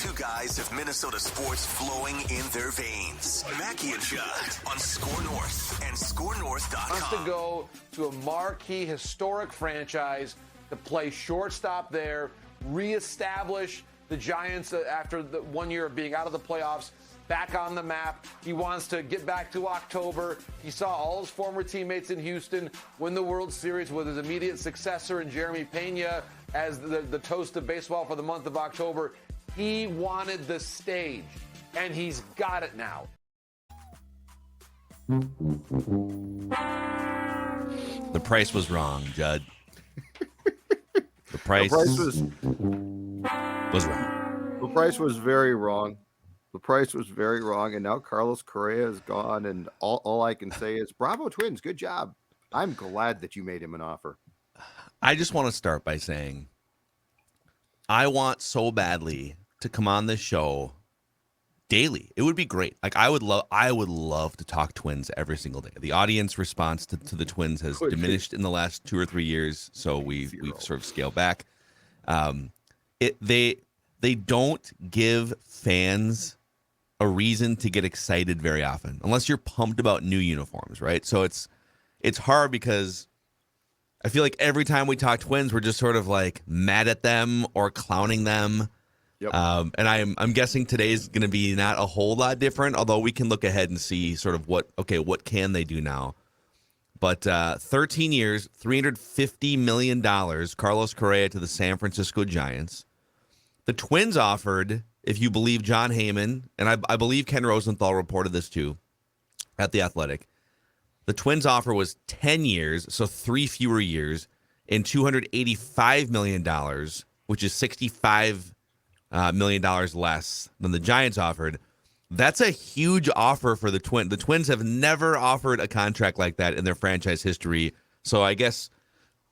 Two guys of Minnesota sports flowing in their veins. Mackie and Judd on SKOR North and SKORNorth.com. Wants to go to a marquee historic franchise to play shortstop there, reestablish the Giants after the 1 year of being out of the playoffs, back on the map. He wants to get back to October. He saw all his former teammates in Houston win the World Series with his immediate successor in Jeremy Pena as the toast of baseball for the month of October. He wanted the stage, and he's got it now. The price was wrong, Judd. The price was wrong. The price was very wrong. The price was very wrong, and now Carlos Correa is gone, and all I can say is bravo, Twins. Good job. I'm glad that you made him an offer. I just want to start by saying I want so badly to come on this show daily. It would be great. Like I would love to talk Twins every single day. The audience response to the Twins has diminished in the last 2 or 3 years, so we've sort of scaled back. They don't give fans a reason to get excited very often, unless you're pumped about new uniforms, right? So it's hard because I feel like every time we talk Twins, we're just sort of like mad at them or clowning them. Yep. And I'm guessing today's going to be not a whole lot different, although we can look ahead and see sort of what can they do now. But 13 years, $350 million, Carlos Correa to the San Francisco Giants. The Twins offered, if you believe John Heyman, and I believe Ken Rosenthal reported this too at The Athletic, the Twins offer was 10 years, so 3 fewer years, and $285 million, which is $65 million less than the Giants offered. That's a huge offer for the Twins. The Twins have never offered a contract like that in their franchise history, so I guess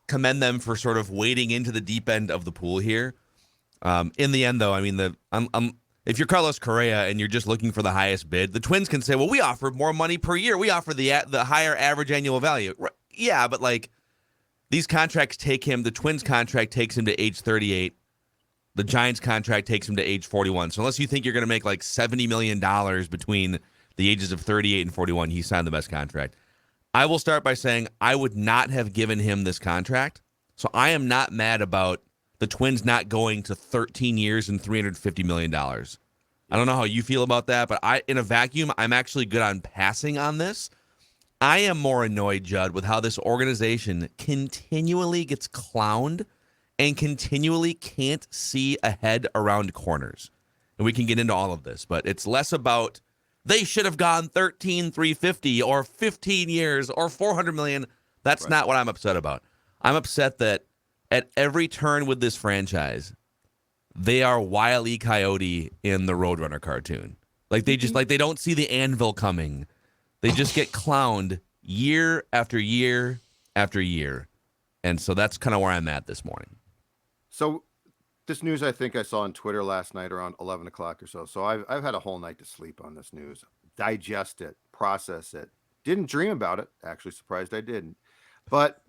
commend them for sort of wading into the deep end of the pool here. In the end, though, I mean, if you're Carlos Correa and you're just looking for the highest bid, the Twins can say, well, we offer more money per year. We offer the higher average annual value. Yeah, but like these contracts the Twins contract takes him to age 38. The Giants contract takes him to age 41. So unless you think you're going to make like $70 million between the ages of 38 and 41, he signed the best contract. I will start by saying I would not have given him this contract. So I am not mad about the Twins not going to 13 years and $350 million. I don't know how you feel about that, but in a vacuum, I'm actually good on passing on this. I am more annoyed, Judd, with how this organization continually gets clowned and continually can't see ahead around corners. And we can get into all of this, but it's less about they should have gone 13,350 or 15 years or 400 million. That's not what I'm upset about. I'm upset that at every turn with this franchise, they are Wile E. Coyote in the Roadrunner cartoon. Like they don't see the anvil coming. They just get clowned year after year after year. And so that's kind of where I'm at this morning. So this news I think I saw on Twitter last night around 11 o'clock or so. So I've had a whole night to sleep on this news, digest it, process it. Didn't dream about it. Actually surprised I didn't. But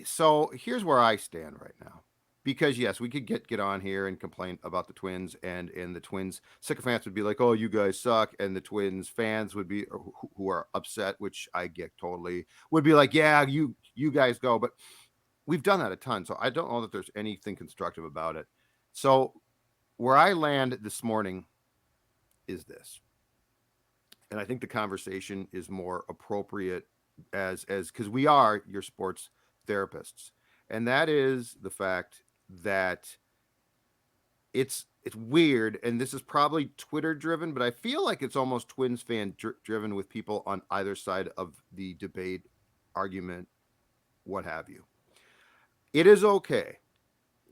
so here's where I stand right now. Because yes, we could get on here and complain about the Twins, and the Twins sycophants would be like, "Oh, you guys suck," and the Twins fans would be who are upset, which I get totally, would be like, "Yeah, you guys go." But we've done that a ton, so I don't know that there's anything constructive about it. So where I land this morning is this, and I think the conversation is more appropriate as because we are your sports therapists, and that is the fact that it's weird, and this is probably Twitter driven, but I feel like it's almost Twins fan driven with people on either side of the debate, argument, what have you. It is okay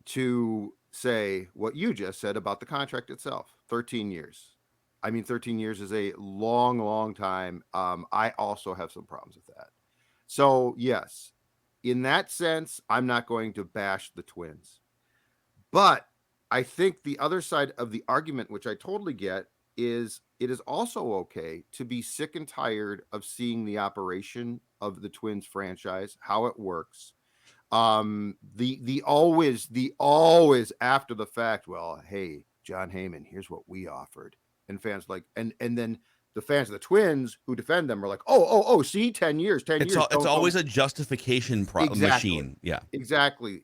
to say what you just said about the contract itself. 13 years. I mean, 13 years is a long, long time. I also have some problems with that. So yes, in that sense, I'm not going to bash the Twins. But I think the other side of the argument, which I totally get, is it is also okay to be sick and tired of seeing the operation of the Twins franchise, how it works. The always after the fact, well, hey, John Heyman, here's what we offered. And fans like, and then the fans of the Twins who defend them are like, oh, see, 10 years, 10 years. It's always a justification machine. Yeah. Exactly.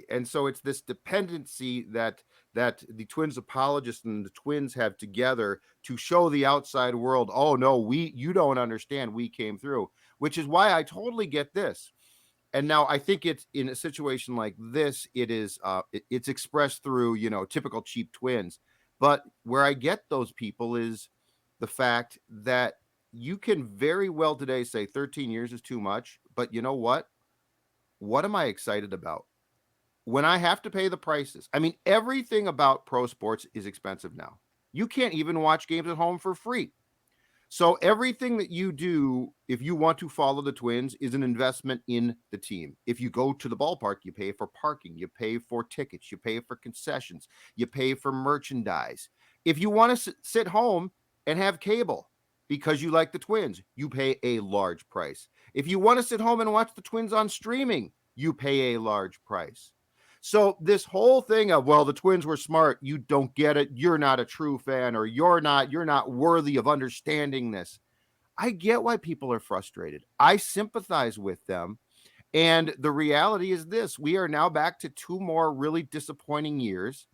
And so it's this dependency that the Twins apologists and the Twins have together to show the outside world, oh no, you don't understand, we came through, which is why I totally get this. And now I think it's in a situation like this, it's expressed through, typical cheap Twins. But where I get those people is the fact that you can very well today say 13 years is too much. But you know what? What am I excited about? When I have to pay the prices. I mean, everything about pro sports is expensive now. You can't even watch games at home for free. So everything that you do, if you want to follow the Twins, is an investment in the team. If you go to the ballpark, you pay for parking, you pay for tickets, you pay for concessions, you pay for merchandise. If you want to sit home and have cable because you like the Twins, you pay a large price. If you want to sit home and watch the Twins on streaming, you pay a large price. So this whole thing of, well, the Twins were smart, you don't get it, you're not a true fan, or you're not worthy of understanding this. I get why people are frustrated. I sympathize with them. And the reality is this: we are now back to 2 more really disappointing years.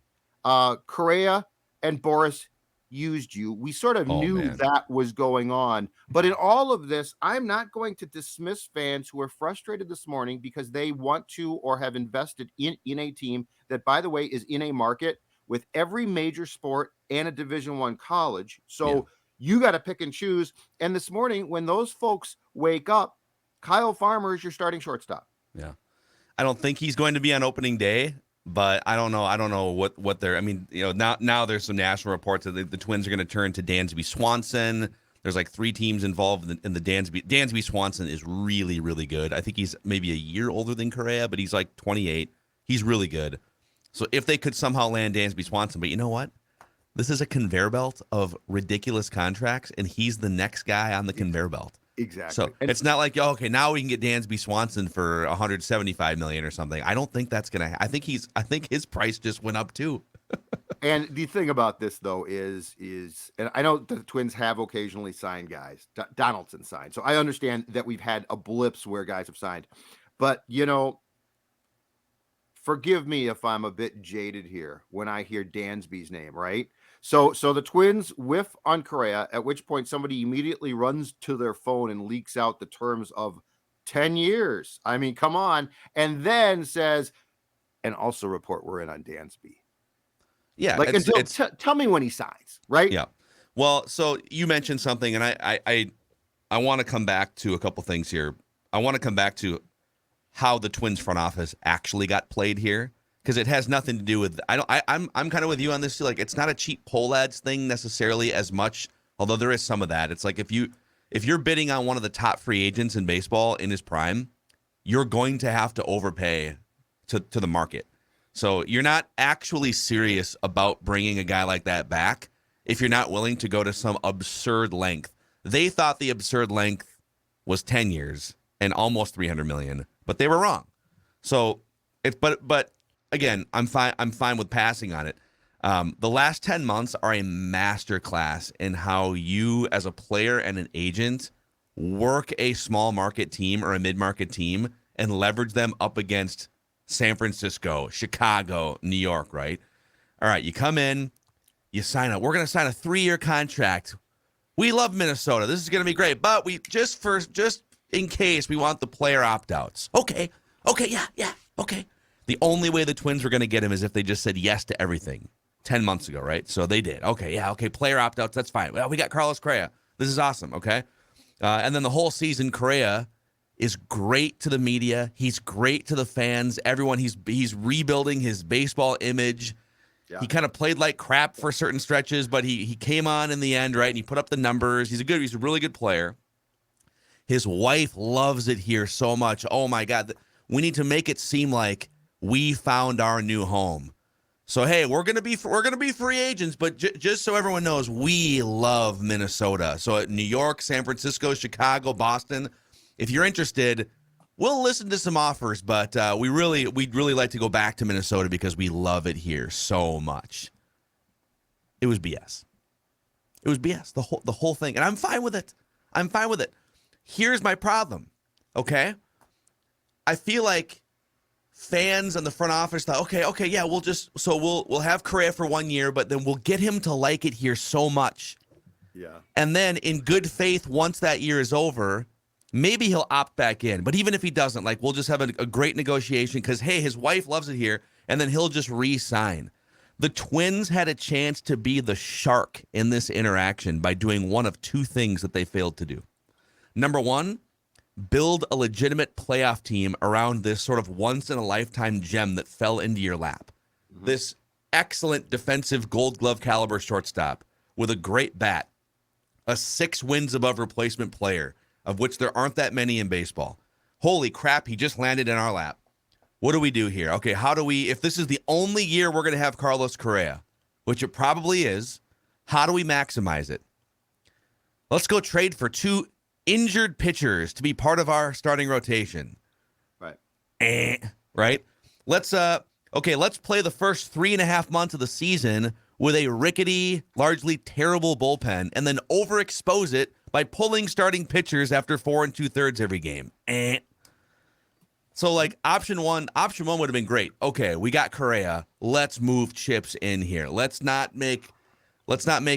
Correa and Boris used you. We sort of knew that was going on. But in all of this, I'm not going to dismiss fans who are frustrated this morning because they want to or have invested in a team that, by the way, is in a market with every major sport and a Division I college. So you got to pick and choose. And this morning, when those folks wake up, Kyle Farmer is your starting shortstop. Yeah. I don't think he's going to be on opening day. But I don't know what they're. I mean, now there's some national reports that the Twins are going to turn to Dansby Swanson. There's like 3 teams involved in the Dansby. Dansby Swanson is really, really good. I think he's maybe a year older than Correa, but he's like 28. He's really good. So if they could somehow land Dansby Swanson, but you know what? This is a conveyor belt of ridiculous contracts, and he's the next guy on the conveyor belt. Exactly. So it's not like, okay, now we can get Dansby Swanson for $175 million or something. I don't think that's gonna. I think his price just went up too. And the thing about this though is, and I know the Twins have occasionally signed guys. Donaldson signed, so I understand that we've had a blips where guys have signed, but forgive me if I'm a bit jaded here when I hear Dansby's name, right? So the Twins whiff on Correa, at which point somebody immediately runs to their phone and leaks out the terms of 10 years. I mean, come on. And then says, and also report we're in on Dansby. Yeah. Like, tell me when he signs, right? Yeah. Well, so you mentioned something, and I want to come back to a couple things here. I want to come back to how the Twins front office actually got played here, because it has nothing to do with. I'm kind of with you on this too. Like, it's not a cheap poll ads thing necessarily as much, although there is some of that. It's like if you're bidding on one of the top free agents in baseball in his prime, you're going to have to overpay to the market. So you're not actually serious about bringing a guy like that back if you're not willing to go to some absurd length. They thought the absurd length was 10 years and almost $300 million, but they were wrong. So but again, I'm fine with passing on it. The last 10 months are a masterclass in how you, as a player and an agent, work a small market team or a mid-market team and leverage them up against San Francisco, Chicago, New York, right? All right, you come in, you sign up. We're going to sign a 3-year contract. We love Minnesota. This is going to be great, but we just in case we want the player opt-outs. Okay, yeah, okay. The only way the Twins were going to get him is if they just said yes to everything 10 months ago, right? So they did. Okay, player opt-outs, that's fine. Well, we got Carlos Correa. This is awesome, okay? And then the whole season, Correa is great to the media. He's great to the fans. Everyone, he's rebuilding his baseball image. Yeah. He kind of played like crap for certain stretches, but he came on in the end, right? And he put up the numbers. He's a really good player. His wife loves it here so much. Oh my God. We need to make it seem like we found our new home. So hey, we're gonna be free agents, but just so everyone knows, we love Minnesota. So at New York, San Francisco, Chicago, Boston, if you're interested, we'll listen to some offers. But we'd really like to go back to Minnesota because we love it here so much. It was BS. It was BS. The whole thing. And I'm fine with it. I'm fine with it. Here's my problem. Okay? I feel like fans in the front office thought, okay, yeah, we'll have Correa for 1 year, but then we'll get him to like it here so much. Yeah. And then in good faith, once that year is over, maybe he'll opt back in. But even if he doesn't, like, we'll just have a great negotiation because, hey, his wife loves it here, and then he'll just re-sign. The Twins had a chance to be the shark in this interaction by doing one of two things that they failed to do. Number one, build a legitimate playoff team around this sort of once-in-a-lifetime gem that fell into your lap. Mm-hmm. This excellent defensive Gold Glove caliber shortstop with a great bat, a 6 wins above replacement player, of which there aren't that many in baseball. Holy crap, he just landed in our lap. What do we do here? Okay, how do we, if this is the only year we're going to have Carlos Correa, which it probably is, how do we maximize it? Let's go trade for 2 injured pitchers to be part of our starting rotation. Right. Right? Let's play the first 3.5 months of the season with a rickety, largely terrible bullpen, and then overexpose it by pulling starting pitchers after 4 2/3 every game. So, like, option one would have been great. Okay, we got Correa. Let's move chips in here. Let's not make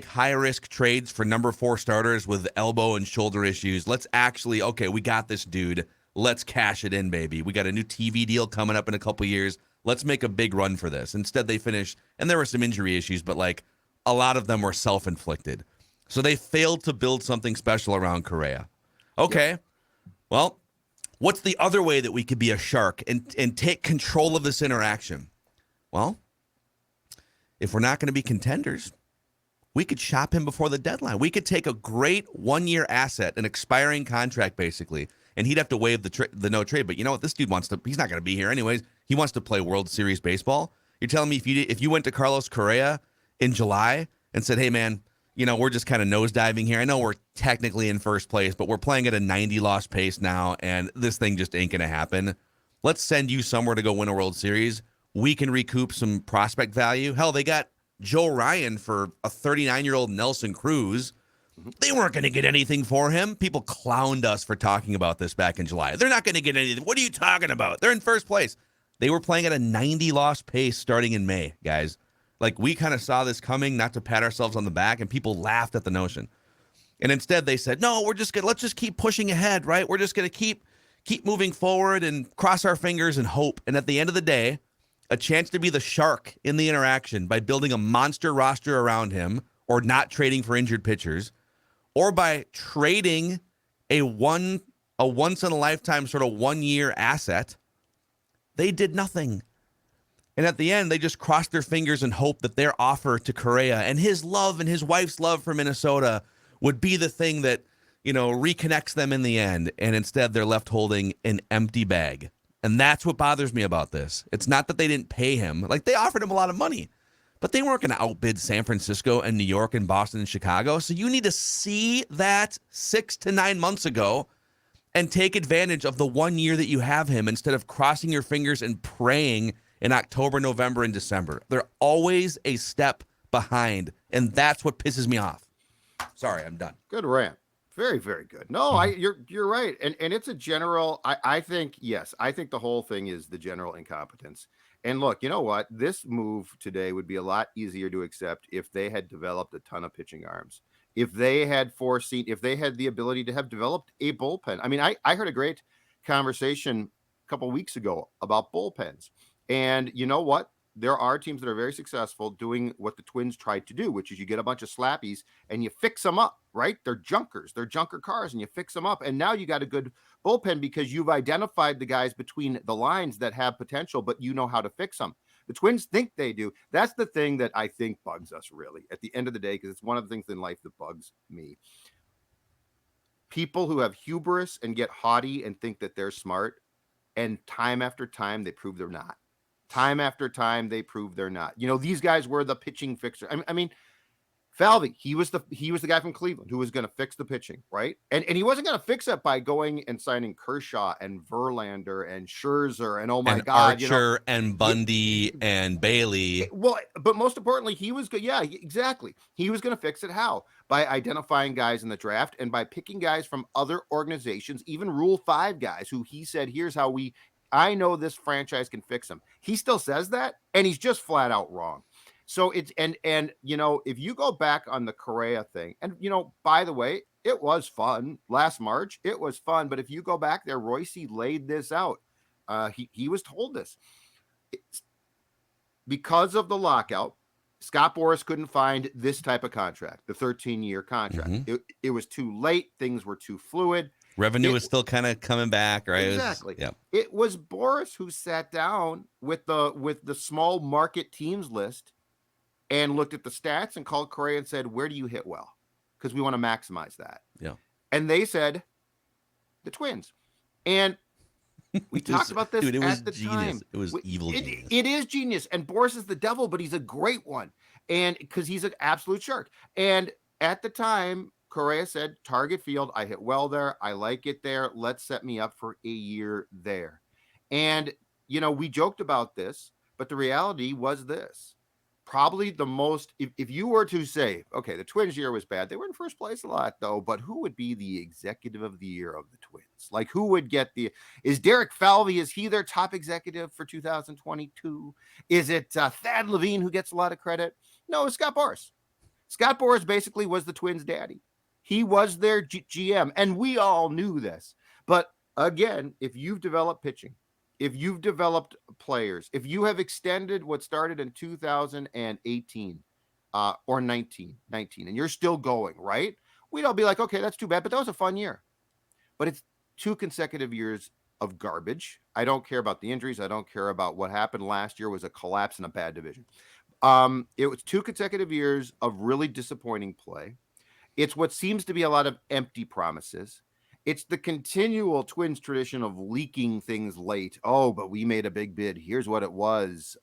high risk trades for number 4 starters with elbow and shoulder issues. Let's actually, okay, we got this dude. Let's cash it in, baby. We got a new TV deal coming up in a couple years. Let's make a big run for this. Instead, they finished, and there were some injury issues, but like a lot of them were self-inflicted. So they failed to build something special around Correa. Okay, yep. Well, what's the other way that we could be a shark and take control of this interaction? Well, if we're not going to be contenders, we could shop him before the deadline. We could take a great 1-year asset, an expiring contract basically, and he'd have to waive the no trade. But you know what? This dude he's not going to be here anyways. He wants to play World Series baseball. You're telling me if you went to Carlos Correa in July and said, hey, man, you know, we're just kind of nosediving here. I know we're technically in first place, but we're playing at a 90-loss pace now, and this thing just ain't going to happen. Let's send you somewhere to go win a World Series. We can recoup some prospect value. Hell, they got Joe Ryan for a 39-year-old Nelson Cruz. They weren't going to get anything for him. People clowned us for talking about this back in July. They're not going to get anything. What are you talking about? They're in first place. They were playing at a 90-loss pace starting in May, guys. Like, we kind of saw this coming, not to pat ourselves on the back, and people laughed at the notion. And instead they said, no, let's just keep pushing ahead, right? We're just going to keep moving forward and cross our fingers and hope. And at the end of the day, a chance to be the shark in the interaction by building a monster roster around him or not trading for injured pitchers, or by trading a once-in-a-lifetime sort of 1-year asset, they did nothing. And at the end, they just crossed their fingers and hoped that their offer to Correa and his love and his wife's love for Minnesota would be the thing that, you know, reconnects them in the end. And instead, they're left holding an empty bag. And that's what bothers me about this. It's not that they didn't pay him. Like, they offered him a lot of money, but they weren't going to outbid San Francisco and New York and Boston and Chicago. So you need to see that 6 to 9 months ago and take advantage of the 1 year that you have him instead of crossing your fingers and praying in October, November, and December. They're always a step behind, and that's what pisses me off. Sorry, I'm done. Good rant. Very, very good. No, you're right. And it's a general, I think, yes, I think the whole thing is the general incompetence. And look, you know what? This move today would be a lot easier to accept if they had developed a ton of pitching arms. If they had the ability to have developed a bullpen. I mean, I heard a great conversation a couple of weeks ago about bullpens. And you know what? There are teams that are very successful doing what the Twins tried to do, which is you get a bunch of slappies and you fix them up, right? They're junkers. They're junker cars, and you fix them up. And now you got a good bullpen because you've identified the guys between the lines that have potential, but you know how to fix them. The Twins think they do. That's the thing that I think bugs us really at the end of the day, because it's one of the things in life that bugs me. People who have hubris and get haughty and think that they're smart, and time after time, they prove they're not. Time after time, they prove they're not. You know, these guys were the pitching fixer. I mean, Falvey, he was the guy from Cleveland who was going to fix the pitching, right? And he wasn't going to fix it by going and signing Kershaw and Verlander and Scherzer and oh my God, Archer and Bundy and Bailey. Well, but most importantly, he was good. Yeah, exactly. He was going to fix it how? By identifying guys in the draft and by picking guys from other organizations, even Rule 5 guys who he said, here's how I know this franchise can fix them. He still says that, and he's just flat out wrong. So it's and if you go back on the Correa thing, and by the way, it was fun last March. It was fun, but if you go back there, Royce laid this out. He was told this. Because of the lockout, Scott Boras couldn't find this type of contract, the 13-year contract. Mm-hmm. It was too late. Things were too fluid. Revenue was still kind of coming back, right? Exactly. It was Boras who sat down with the small market teams list and looked at the stats and called Correa and said, where do you hit well? Because we want to maximize that. Yeah. And they said, the Twins. And we talked about this at the genius. time. It was evil genius. It is genius. And Boras is the devil, but he's a great one. And because he's an absolute shark. And at the time, Correa said, target field, I hit well there. I like it there. Let's set me up for a year there. And, we joked about this, but the reality was this. Probably the most, if you were to say, okay, the Twins year was bad. They were in first place a lot, though. But who would be the executive of the year of the Twins? Like, who would get is Derek Falvey, is he their top executive for 2022? Is it Thad Levine who gets a lot of credit? No, it's Scott Boras. Scott Boras basically was the Twins' daddy. He was their GM, and we all knew this. But again, if you've developed pitching, if you've developed players, if you have extended what started in 2018 or 19, and you're still going, right? We'd all be like, okay, that's too bad, but that was a fun year. But it's 2 consecutive years of garbage. I don't care about the injuries. I don't care about what happened last year was a collapse in a bad division. It was 2 consecutive years of really disappointing play. It's what seems to be a lot of empty promises. It's the continual Twins tradition of leaking things late. Oh, but we made a big bid. Here's what it was.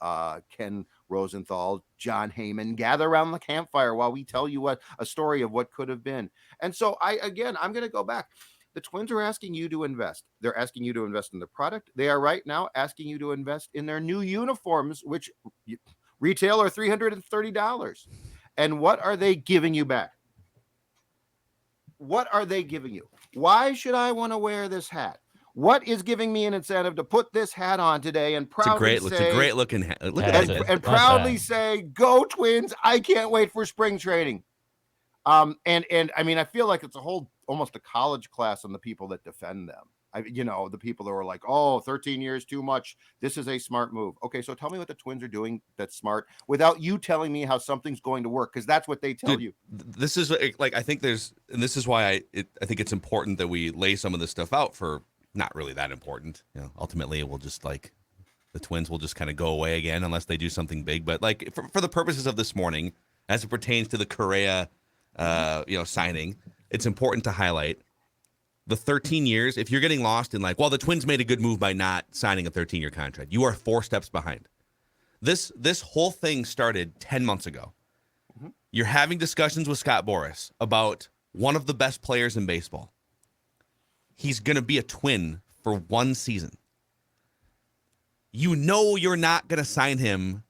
Ken Rosenthal, John Heyman, gather around the campfire while we tell you a story of what could have been. And so I'm going to go back. The Twins are asking you to invest. They're asking you to invest in the product. They are right now asking you to invest in their new uniforms, which retail are $330. And what are they giving you back? What are they giving you? Why should I want to wear this hat? What is giving me an incentive to put this hat on today and proudly it's a great looking hat. Look at it. And proudly say, go Twins. I can't wait for spring training. And I mean, I feel like it's almost a college class on the people that defend them. The people that were like, oh, 13 years, too much. This is a smart move. Okay, so tell me what the Twins are doing that's smart without you telling me how something's going to work, because that's what they tell you. This is like, I think this is why I think it's important that we lay some of this stuff out for not really that important. Ultimately, it will just the Twins will just kind of go away again unless they do something big. But like for the purposes of this morning, as it pertains to the Correa, signing, it's important to highlight the 13 years. If you're getting lost in the Twins made a good move by not signing a 13-year contract, you are 4 steps behind. This whole thing started 10 months ago. Mm-hmm. You're having discussions with Scott Boras about one of the best players in baseball. He's going to be a Twin for 1 season. You're not going to sign him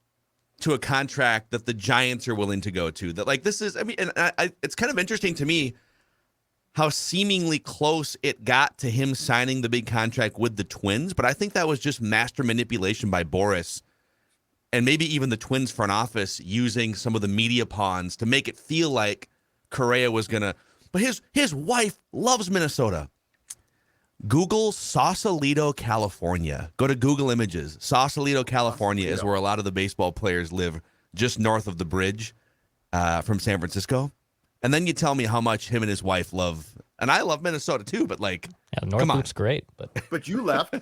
to a contract that the Giants are willing to go to. That this is, it's kind of interesting to me how seemingly close it got to him signing the big contract with the Twins. But I think that was just master manipulation by Boras and maybe even the Twins front office using some of the media pawns to make it feel like Correa was going to. But his wife loves Minnesota. Google Sausalito, California. Go to Google Images. Sausalito, California is where a lot of the baseball players live, just north of the bridge from San Francisco. And then you tell me how much him and his wife love, and I love Minnesota too, but North Loop's great, but you left.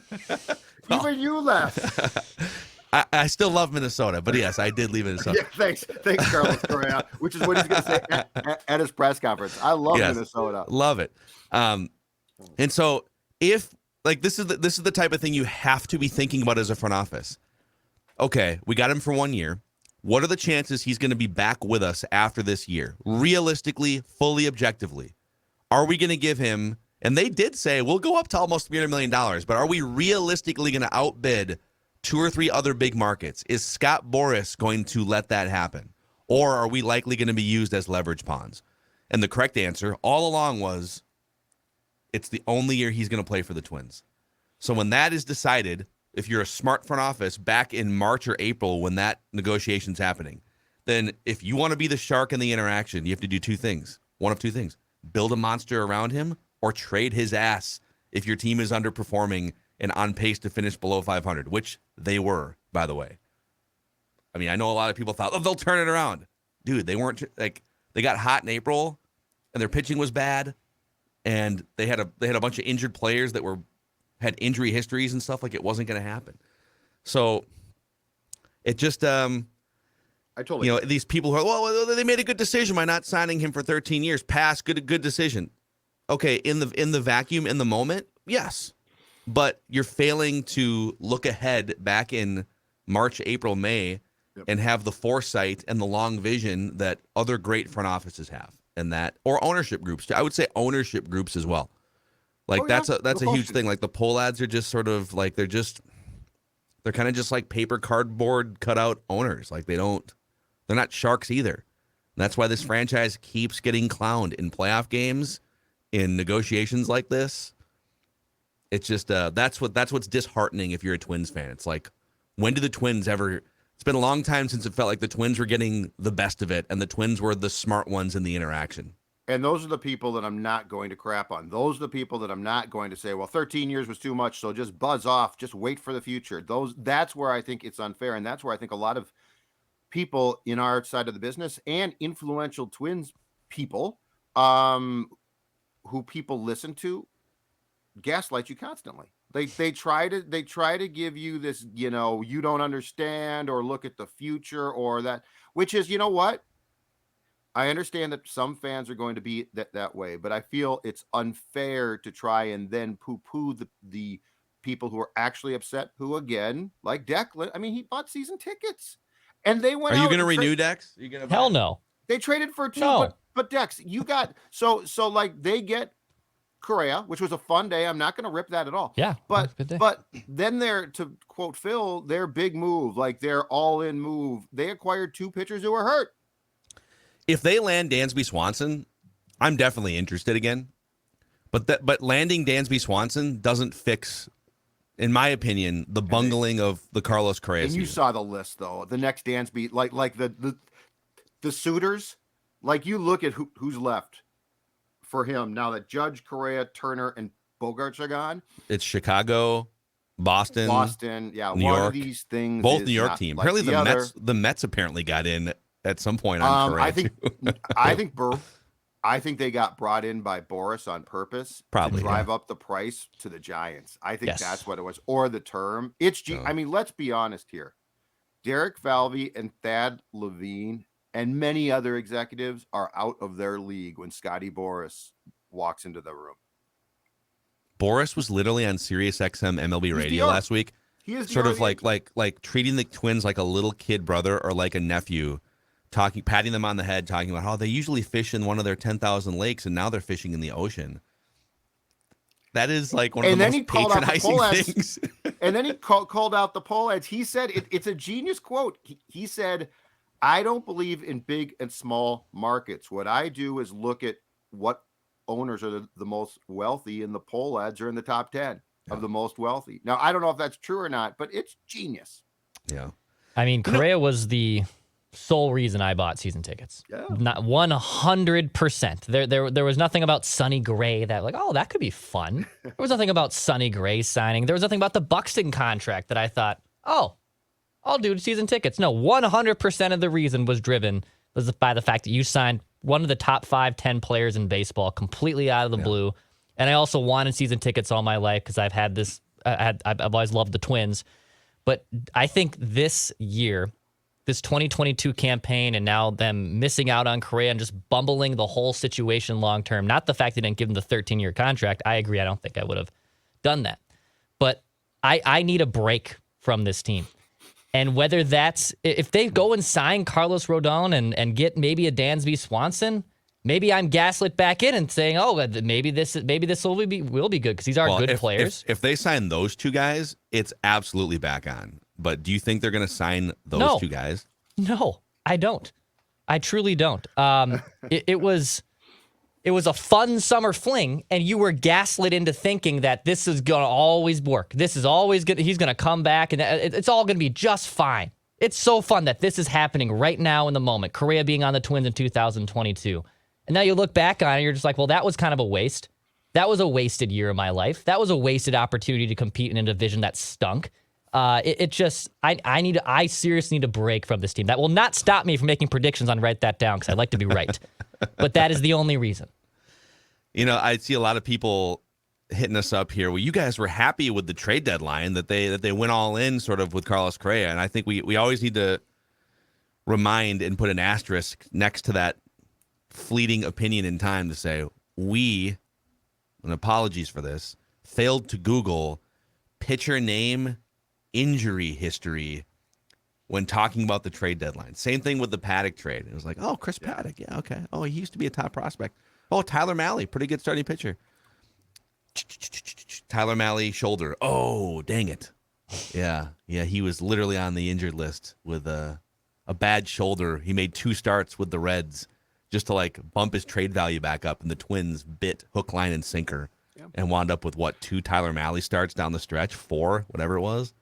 Even you left. I still love Minnesota, but yes, I did leave Minnesota. Yeah, thanks, Carlos Correa, which is what he's going to say at his press conference. I love Minnesota. Love it. And so if this is the type of thing you have to be thinking about as a front office. Okay, we got him for 1 year. What are the chances he's going to be back with us after this year? Realistically, fully objectively. Are we going to give him, and they did say, we'll go up to almost $300 million, but are we realistically going to outbid 2 or 3 other big markets? Is Scott Boras going to let that happen? Or are we likely going to be used as leverage pawns? And the correct answer all along was, it's the only year he's going to play for the Twins. So when that is decided, if you're a smart front office back in March or April when that negotiation's happening, then if you want to be the shark in the interaction, you have to do 2 things. One of 2 things. Build a monster around him or trade his ass if your team is underperforming and on pace to finish below 500, which they were, by the way. I mean, I know a lot of people thought, oh, they'll turn it around. Dude, they weren't, like, they got hot in April and their pitching was bad and they had a bunch of injured players that had injury histories and stuff. Like, it wasn't going to happen. So it just, I totally these people who are, well, they made a good decision by not signing him for 13 years. Pass, good decision. Okay, in the vacuum, in the moment, yes. But you're failing to look ahead back in March, April, May, and have the foresight and the long vision that other great front offices have, and that, or ownership groups. I would say ownership groups as well. Like, that's a huge thing. Like, the poll ads are just sort of like, they're kind of just like paper cardboard cutout owners. Like, they're not sharks either. And that's why this franchise keeps getting clowned in playoff games, in negotiations like this. It's just that's what's disheartening if you're a Twins fan. It's like, when do the Twins ever? It's been a long time since it felt like the Twins were getting the best of it, and the Twins were the smart ones in the interaction. And those are the people that I'm not going to crap on. Those are the people that I'm not going to say, well, 13 years was too much, so just buzz off, just wait for the future. That's where I think it's unfair, and that's where I think a lot of people in our side of the business and influential Twins people, who people listen to, gaslight you constantly. They try to give you this, you don't understand, or look at the future, or that, which is, you know what? I understand that some fans are going to be that way, but I feel it's unfair to try and then poo-poo the people who are actually upset, who, again, like Declan, I mean, he bought season tickets, and they went. Are you going to renew, Dex? Are you going to? Hell no. They traded for 2, No. but Dex, you got so like they get Correa, which was a fun day. I'm not going to rip that at all. Yeah, but good day. but then they're, to quote Phil, their big move, like their all-in move, they acquired 2 pitchers who were hurt. If they land Dansby Swanson, I'm definitely interested again. But landing Dansby Swanson doesn't fix, in my opinion, the bungling of the Carlos Correa And you season. saw the list, though. The next Dansby, like the suitors, like, you look at who's left for him now that Judge, Correa, Turner, and Bogarts are gone. It's Chicago, Boston, yeah, New one York. of these things. Both is New York not team. like Apparently the the Mets apparently got in at some point on Correa. I think they got brought in by Boris on purpose, Probably, to drive up the price to the Giants. I think Yes. that's what it was, or the term. I mean, let's be honest here. Derek Falvey and Thad Levine and many other executives are out of their league when Scotty Boras walks into the room. Boris was literally on Sirius XM MLB radio last week. He is sort of like treating the Twins like a little kid brother or like a nephew, patting them on the head, talking about how they usually fish in one of their 10,000 lakes and now they're fishing in the ocean. That is like one of the most patronizing things. And then he called out the poll ads. He said, it's a genius quote. He said, I don't believe in big and small markets. What I do is look at what owners are the most wealthy, and the poll ads are in the top 10 of the most wealthy. Now, I don't know if that's true or not, but it's genius. Yeah. I mean, Correa was the sole reason I bought season tickets. Yeah. Not 100%. There was nothing about Sonny Gray that, like, oh, that could be fun. There was nothing about Sonny Gray signing. There was nothing about the Buxton contract that I thought, oh, I'll do season tickets. No, 100% of the reason was by the fact that you signed one of the top 5-10 players in baseball completely out of the blue. And I also wanted season tickets all my life because I've had this. I've always loved the Twins. But I think this year, this 2022 campaign, and now them missing out on Correa and just bumbling the whole situation long term, not the fact they didn't give him the 13-year contract. I agree. I don't think I would have done that. But I need a break from this team. And whether that's if they go and sign Carlos Rodon and get maybe a Dansby Swanson, maybe I'm gaslit back in and saying, oh, maybe this will be good because these are good players. If they sign those two guys, it's absolutely back on. But do you think they're going to sign those two guys? No, I don't. I truly don't. It was a fun summer fling, and you were gaslit into thinking that this is going to always work. This is always good. He's going to come back, and it's all going to be just fine. It's so fun that this is happening right now in the moment. Correa being on the Twins in 2022. And now you look back on it, and you're just like, well, that was kind of a waste. That was a wasted year of my life. That was a wasted opportunity to compete in a division that stunk. I seriously need a break from this team. That will not stop me from making predictions on Write That Down because I like to be right. But that is the only reason. You know, I see a lot of people hitting us up here. Well, you guys were happy with the trade deadline that they went all in sort of with Carlos Correa. And I think we always need to remind and put an asterisk next to that fleeting opinion in time to say we, and apologies for this, failed to Google pitcher name, injury history when talking about the trade deadline. Same thing with the Paddock trade. It was like, oh, Chris Paddock. Yeah, okay. Oh, he used to be a top prospect. Oh, Tyler Mahle, pretty good starting pitcher. Tyler Mahle, shoulder. Oh, dang it. Yeah, he was literally on the injured list with a bad shoulder. He made 2 starts with the Reds just to like bump his trade value back up, and the Twins bit hook, line, and sinker and wound up with 2 Tyler Mahle starts down the stretch, 4, whatever it was.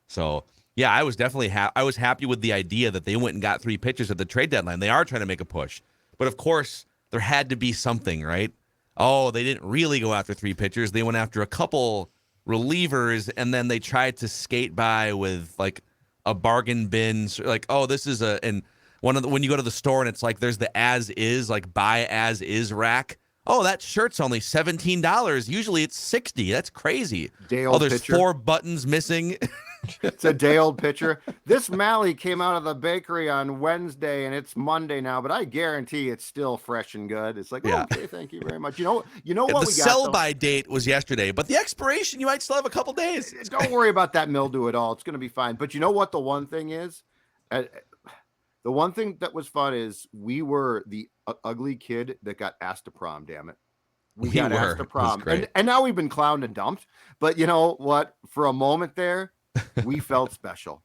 So, yeah, I was definitely I was happy with the idea that they went and got 3 pitchers at the trade deadline. They are trying to make a push. But, of course, there had to be something, right? Oh, they didn't really go after 3 pitchers. They went after a couple relievers, and then they tried to skate by with, like, a bargain bin. Like, oh, this is and when you go to the store and it's like there's the as-is, like buy as-is rack. Oh, that shirt's only $17. Usually it's $60. That's crazy. Day-old there's pitcher. 4 buttons missing. It's a day-old pitcher. This Mahle came out of the bakery on Wednesday, and it's Monday now, but I guarantee it's still fresh and good. It's like, okay, thank you very much. You know what we got? The sell-by date was yesterday, but the expiration, you might still have a couple days. Don't worry about that mildew at all. It's going to be fine. But you know what the one thing is? The one thing that was fun is we were the ugly kid that got asked to prom, damn it. We got asked to prom. And now we've been clowned and dumped. But you know what? For a moment there, we felt special.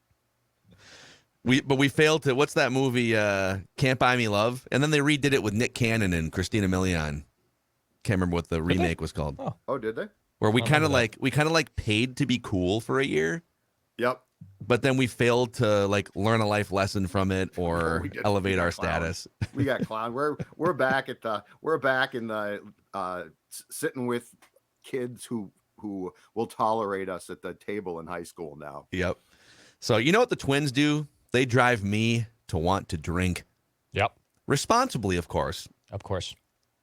We failed to, what's that movie, Can't Buy Me Love? And then they redid it with Nick Cannon and Christina Milian. Can't remember what the remake was called. Oh, did they? Where we kind of like paid to be cool for a year. Yep. But then we failed to like learn a life lesson from it or elevate our status. We got clowned. We're back in the sitting with kids who will tolerate us at the table in high school now. Yep. So you know what the Twins do? They drive me to want to drink. Yep. Responsibly, of course. Of course.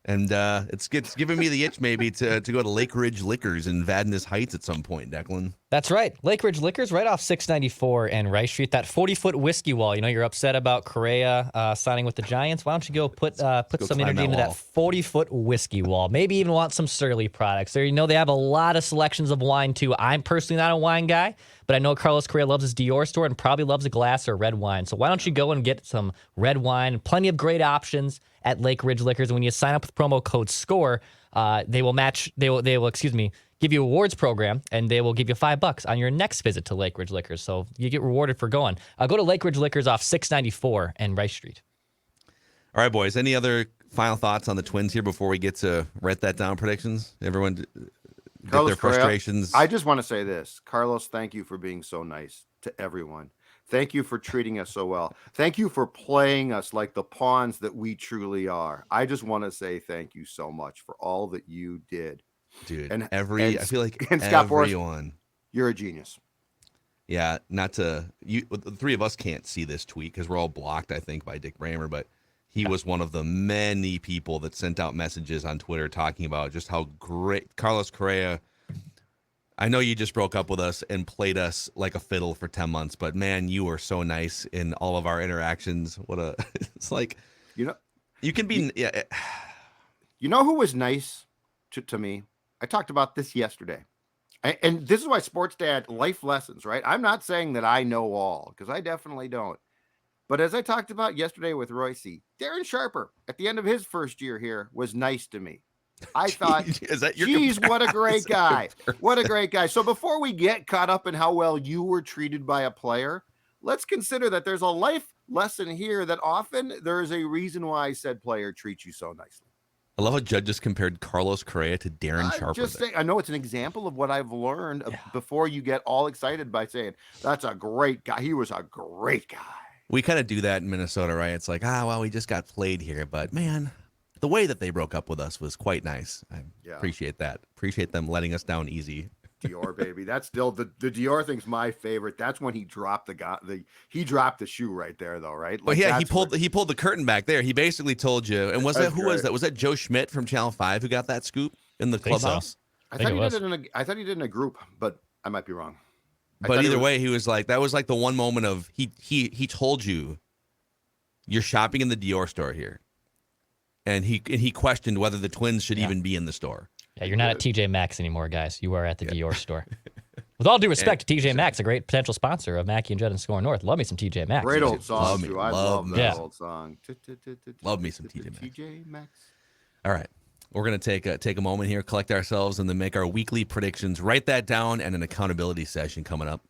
And it's giving me the itch maybe to go to Lake Ridge Liquors in Vadnais Heights at some point, Declan. That's right. Lake Ridge Liquors right off 694 and Rice Street. That 40-foot whiskey wall. You know, you're upset about Correa signing with the Giants. Why don't you go put some energy into that 40-foot whiskey wall? Maybe even want some Surly products. There, you know, they have a lot of selections of wine, too. I'm personally not a wine guy, but I know Carlos Correa loves his Dior store and probably loves a glass or red wine. So why don't you go and get some red wine? Plenty of great options at Lake Ridge Liquors. And when you sign up with promo code SKOR, they will give you a rewards program, and they will give you $5 on your next visit to Lake Ridge Liquors. So you get rewarded for going. Go to Lake Ridge Liquors off 694 and Rice Street. All right, boys. Any other final thoughts on the Twins here before we get to write that down predictions? Everyone get Carlos their frustrations. Correa, I just want to say this. Carlos, thank you for being so nice to everyone. Thank you for treating us so well. Thank you for playing us like the pawns that we truly are. I just want to say thank you so much for all that you did. Dude, I feel like and Scott everyone. Boras, you're a genius. Yeah, the 3 of us can't see this tweet because we're all blocked, I think, by Dick Bramer, but he was one of the many people that sent out messages on Twitter talking about just how great Carlos Correa. I know you just broke up with us and played us like a fiddle for 10 months, but man, you were so nice in all of our interactions. It's like, you can be. You know who was nice to me? I talked about this yesterday. And this is why Sports Dad life lessons, right? I'm not saying that I know all because I definitely don't. But as I talked about yesterday with Royce, Darren Sharper at the end of his first year here was nice to me. I thought, Is that your geez, what a great guy. comparison? What a great guy. So before we get caught up in how well you were treated by a player, let's consider that there's a life lesson here that often there is a reason why said player treats you so nicely. I love how Judd just compared Carlos Correa to Darren Sharper. Just saying, I know it's an example of what I've learned before you get all excited by saying, that's a great guy. He was a great guy. We kind of do that in Minnesota, right? It's like, well, we just got played here. But, man, the way that they broke up with us was quite nice. I appreciate that. Appreciate them letting us down easy. Dior, baby. That's still the Dior thing's my favorite. That's when he dropped he dropped the shoe right there, though, right? Like, he pulled the curtain back there. He basically told you. And was that Was that Joe Schmidt from Channel 5 who got that scoop in the clubhouse? I thought he did it in a group, but I might be wrong. But either way, he was like, that was like the one moment of he told you you're shopping in the Dior store here. And he questioned whether the Twins should even be in the store. Yeah, you're not at TJ Maxx anymore, guys. You are at the Dior store. With all due respect to TJ Maxx, a great potential sponsor of Mackie and Judd and SKOR North. Love me some TJ Maxx. Great old song, too. I love that old song. Love me some TJ Maxx. TJ Maxx. All right. We're going to take a moment here, collect ourselves, and then make our weekly predictions. Write that down, and an accountability session coming up.